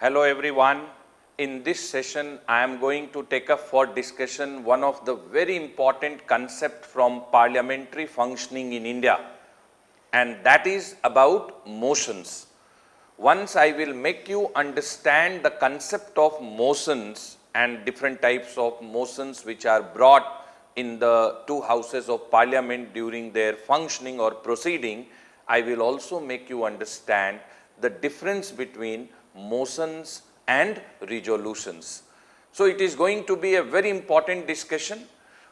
Hello everyone. In this session, I am going to take up for discussion one of the very important concepts from parliamentary functioning in India, and that is about motions. Once I will make you understand the concept of motions and different types of motions which are brought in the two houses of parliament during their functioning or proceeding, I will also make you understand the difference between motions and resolutions. So it is going to be a very important discussion.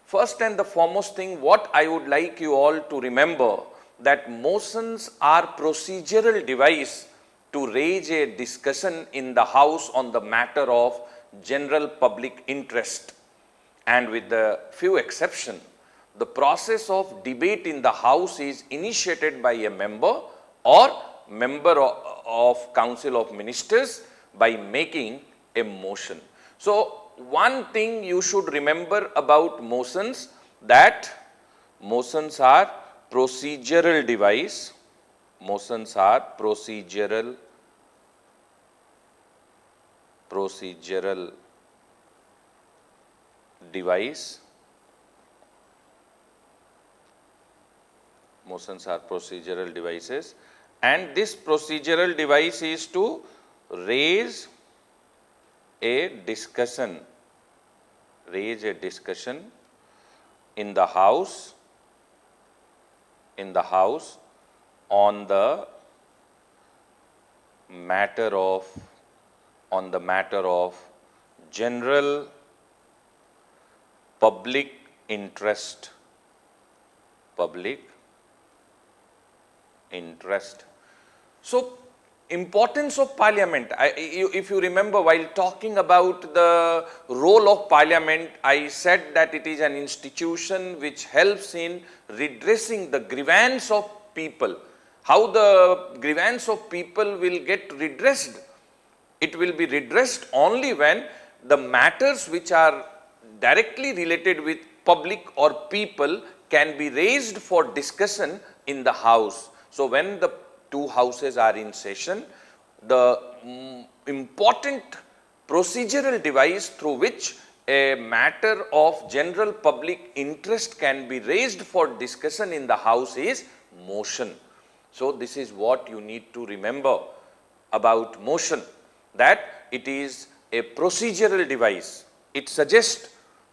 First and the foremost thing, what I would like you all to remember, that motions are procedural device to raise a discussion in the House on the matter of general public interest. And with the few exceptions, the process of debate in the House is initiated by a member or member of Council of Ministers by making a motion. So one thing you should remember about motions, that motions are procedural device. Motions are procedural device. Motions are procedural devices, and this procedural device is to raise a discussion in the House on the matter of general public interest. So importance of parliament, if you remember, while talking about the role of parliament, I said that it is an institution which helps in redressing the grievance of people. How the grievance of people will get redressed? It will be redressed only when the matters which are directly related with public or people can be raised for discussion in the House. So when the two houses are in session, the important procedural device through which a matter of general public interest can be raised for discussion in the House is motion. So this is what you need to remember about motion, that it is a procedural device. It suggests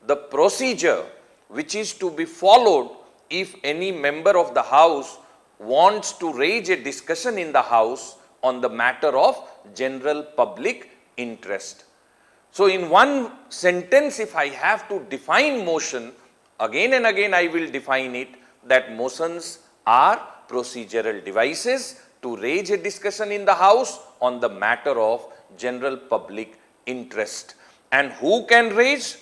the procedure which is to be followed if any member of the House wants to raise a discussion in the House on the matter of general public interest. So in one sentence, if I have to define motion, again and again I will define it, that motions are procedural devices to raise a discussion in the House on the matter of general public interest. And who can raise?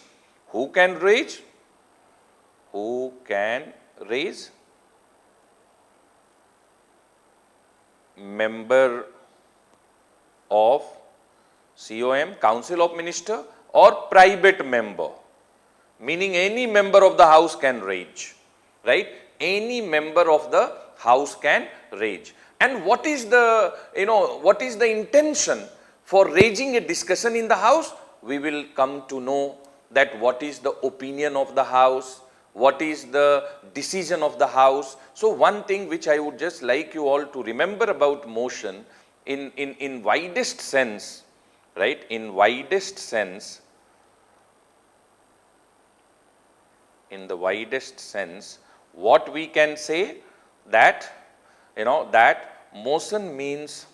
Member of COM, Council of Minister, or private member, meaning any member of the House can raise, right? Any member of the House can raise. And what is the intention for raising a discussion in the House? We will come to know that what is the opinion of the House, what is the decision of the House. So one thing which I would just like you all to remember about motion in widest sense, right? In widest sense, what we can say, that that motion means,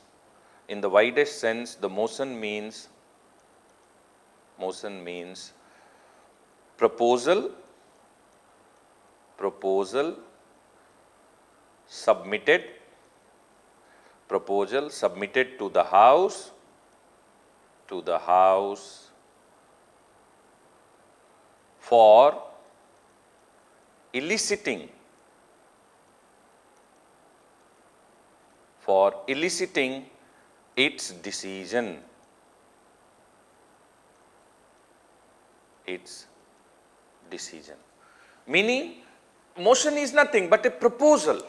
in the widest sense, the motion means proposal submitted to the House for eliciting its decision. Meaning, motion is nothing but a proposal,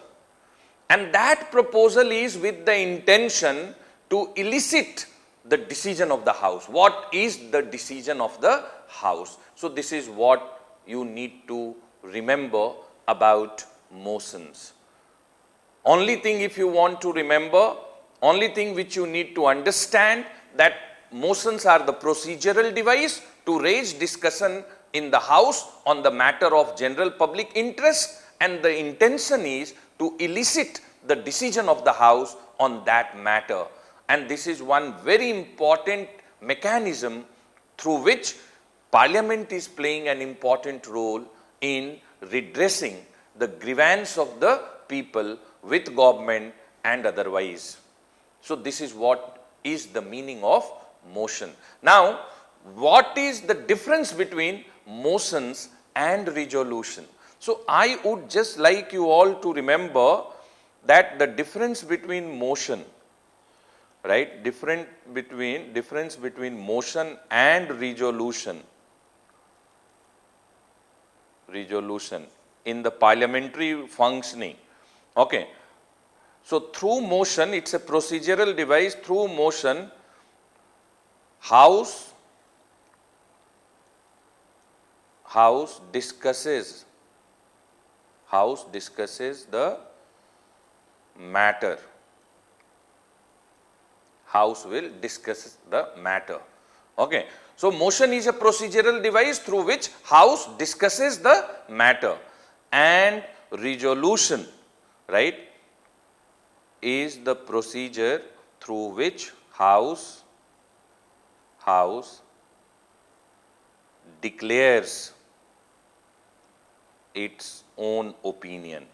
and that proposal is with the intention to elicit the decision of the House. What is the decision of the House? So this is what you need to remember about motions. Only thing if you want to remember, only thing which you need to understand, that motions are the procedural device to raise discussion in the House on the matter of general public interest, and the intention is to elicit the decision of the House on that matter. And this is one very important mechanism through which Parliament is playing an important role in redressing the grievance of the people with government and otherwise. So this is what is the meaning of motion. Now, what is the difference between motions and resolution? So I would just like you all to remember that the difference between motion, right, difference between motion and resolution in the parliamentary functioning. Okay. So through motion, it's a procedural device. Through motion, House discusses the matter. House will discuss the matter. Okay. So motion is a procedural device through which House discusses the matter, and resolution, right, is the procedure through which House declares its own opinion.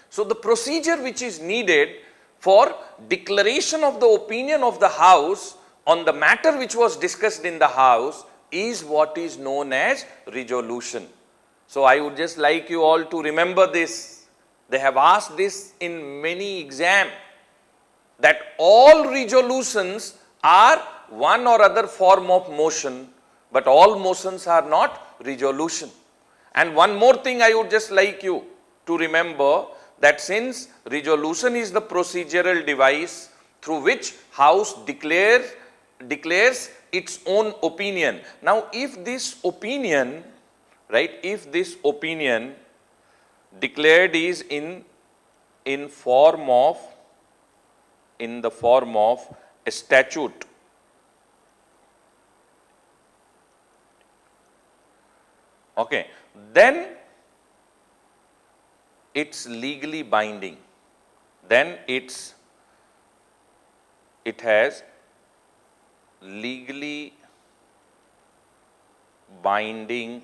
So the procedure which is needed for declaration of the opinion of the House on the matter which was discussed in the House is what is known as resolution. So I would just like you all to remember this. They have asked this in many exams, that all resolutions are one or other form of motion, but all motions are not resolution. And one more thing I would just like you to remember, that since resolution is the procedural device through which House declares its own opinion. Now, if this opinion, right, if this opinion declared is in the form of a statute, okay, then it's legally binding. Then it has legally binding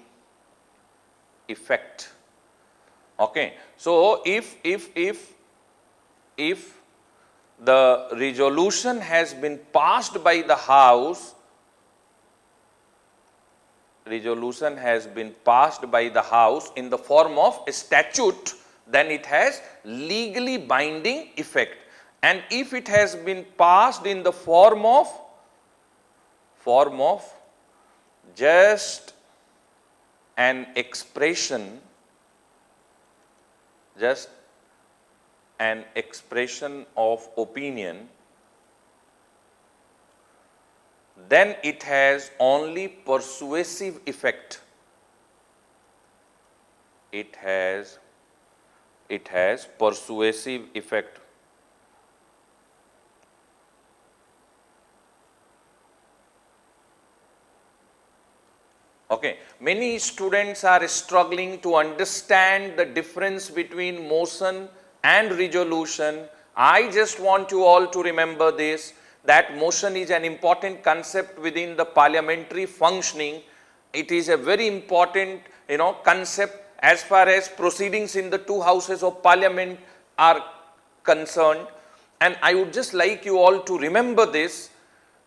effect. Okay. So if the resolution has been passed by the House, in the form of a statute, then it has legally binding effect. And if it has been passed in the form of just an expression, of opinion, then it has only persuasive effect. It has persuasive effect. Okay. Many students are struggling to understand the difference between motion and resolution. I just want you all to remember this, that motion is an important concept within the parliamentary functioning. It is a very important, concept as far as proceedings in the two houses of parliament are concerned. And I would just like you all to remember this,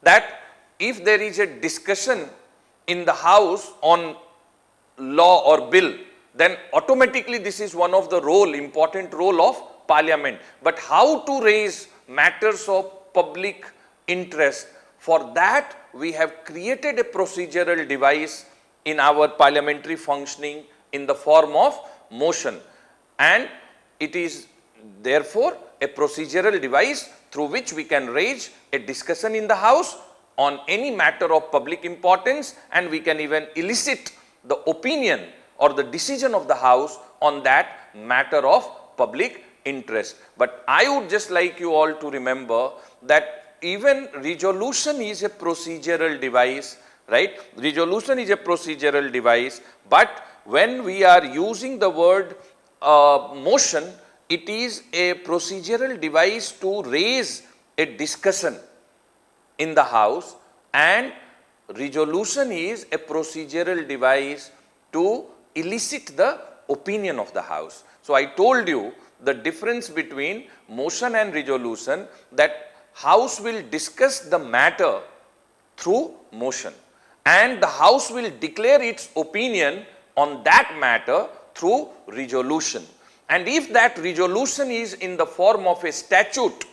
that if there is a discussion in the House on law or bill, then automatically this is one of the important role of Parliament. But how to raise matters of public interest, for that we have created a procedural device in our parliamentary functioning in the form of motion. And it is, therefore a procedural device through which we can raise a discussion in the House on any matter of public importance, and we can even elicit the opinion or the decision of the House on that matter of public interest. But I would just like you all to remember that even resolution is a procedural device, right? Resolution is a procedural device, but when we are using the word motion, it is a procedural device to raise a discussion in the House, and resolution is a procedural device to elicit the opinion of the House. So I told you the difference between motion and resolution, that House will discuss the matter through motion, and the House will declare its opinion on that matter through resolution. And if that resolution is in the form of a statute,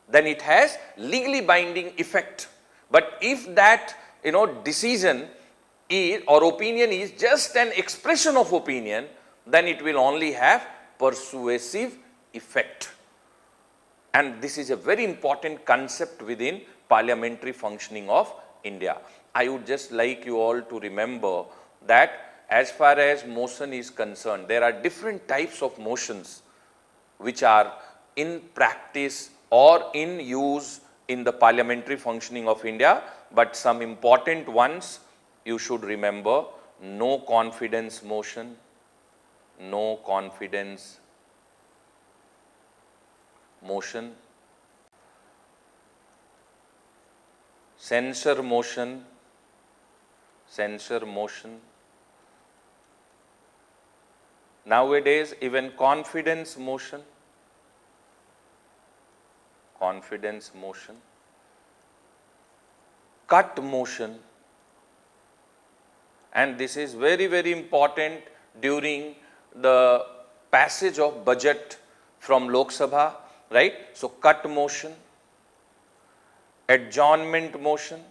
then it has legally binding effect. But if that decision is, or opinion is just an expression of opinion, then it will only have persuasive effect. And this is a very important concept within parliamentary functioning of India. I would just like you all to remember that as far as motion is concerned, there are different types of motions which are in practice or in use in the parliamentary functioning of India, but some important ones you should remember: no confidence motion, no confidence motion, censure motion, nowadays even confidence motion, cut motion, and this is very, very important during the passage of budget from Lok Sabha, right? So cut motion, adjournment motion,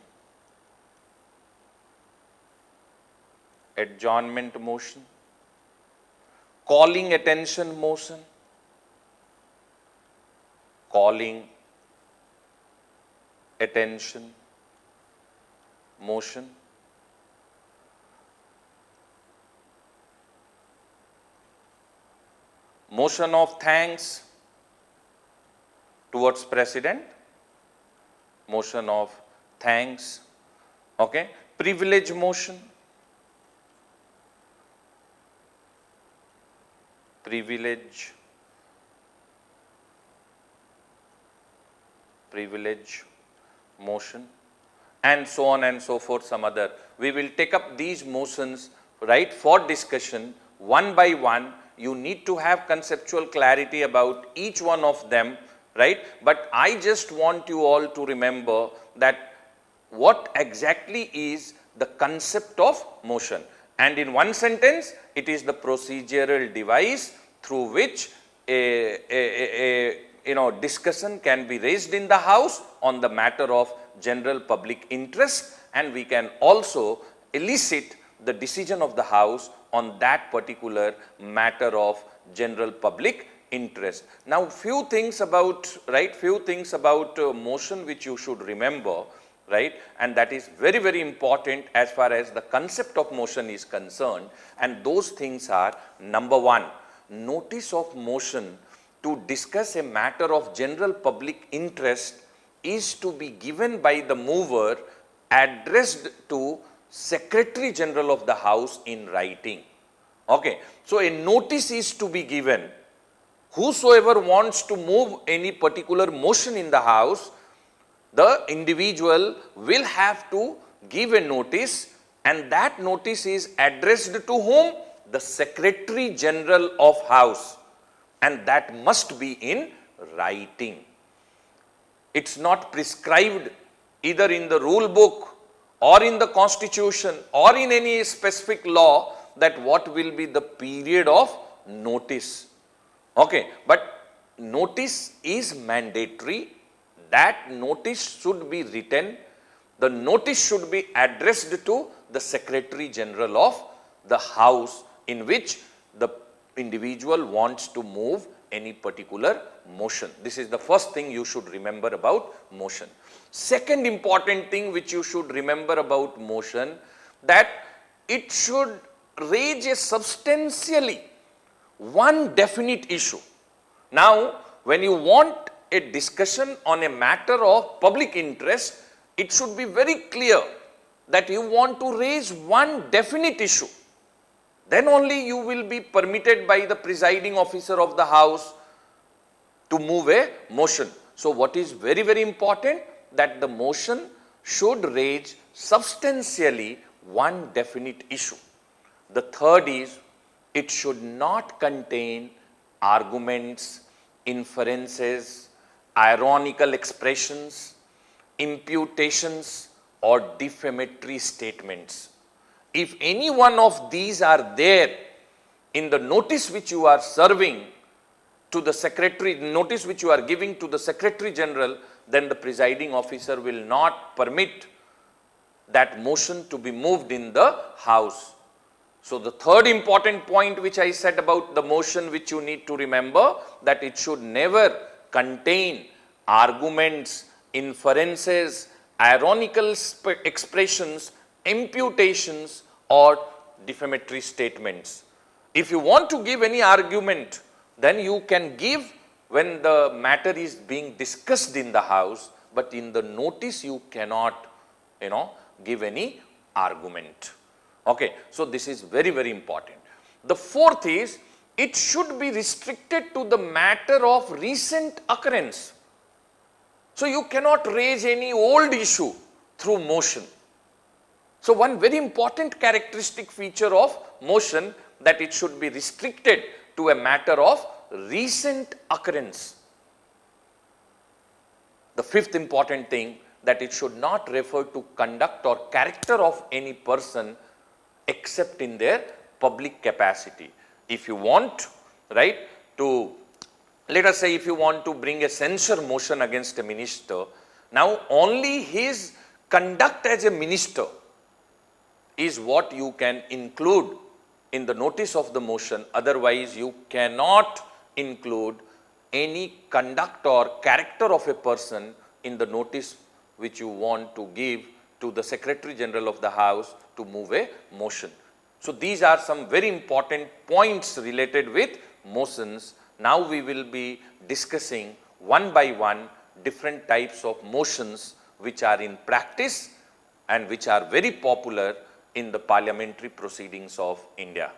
calling attention motion, motion of thanks towards President, motion of thanks, okay, privilege motion, and so on and so forth, some other. We will take up these motions, right, for discussion one by one. You need to have conceptual clarity about each one of them, right? But I just want you all to remember that what exactly is the concept of motion. And in one sentence, it is the procedural device through which a discussion can be raised in the House on the matter of general public interest, and we can also elicit the decision of the House on that particular matter of general public interest. Now, few things about motion which you should remember, right? And that is very, very important as far as the concept of motion is concerned. And those things are: number one, notice of motion to discuss a matter of general public interest is to be given by the mover, addressed to Secretary General of the House in writing. Okay, so a notice is to be given. Whosoever wants to move any particular motion in the House, the individual will have to give a notice, and that notice is addressed to whom? The Secretary General of House, and that must be in writing. It's not prescribed either in the rule book or in the Constitution or in any specific law that what will be the period of notice. Okay, but notice is mandatory. That notice should be written. The notice should be addressed to the Secretary General of the House in which the individual wants to move any particular motion. This is the first thing you should remember about motion. Second important thing which you should remember about motion, that it should raise a substantially one definite issue. Now, when you want a discussion on a matter of public interest, it should be very clear that you want to raise one definite issue. Then only you will be permitted by the presiding officer of the house to move a motion. So what is very, very important, that the motion should raise substantially one definite issue. The third is, it should not contain arguments, inferences, ironical expressions, imputations, or defamatory statements. If any one of these are there in the notice which you are serving to the secretary, notice which you are giving to the Secretary General, then the presiding officer will not permit that motion to be moved in the house. So the third important point which I said about the motion, which you need to remember, that it should never contain arguments, inferences, ironical expressions, imputations, or defamatory statements. If you want to give any argument, then you can give when the matter is being discussed in the house, but in the notice you cannot, give any argument. Okay, so this is very, very important. The fourth is, it should be restricted to the matter of recent occurrence. So you cannot raise any old issue through motion. So one very important characteristic feature of motion, that it should be restricted to a matter of recent occurrence. The fifth important thing, that it should not refer to conduct or character of any person except in their public capacity. If you want, right, to, let us say if you want to bring a censure motion against a minister, now only his conduct as a minister is what you can include in the notice of the motion. Otherwise, you cannot include any conduct or character of a person in the notice which you want to give to the Secretary General of the House to move a motion. So these are some very important points related with motions. Now we will be discussing one by one different types of motions which are in practice and which are very popular in the parliamentary proceedings of India.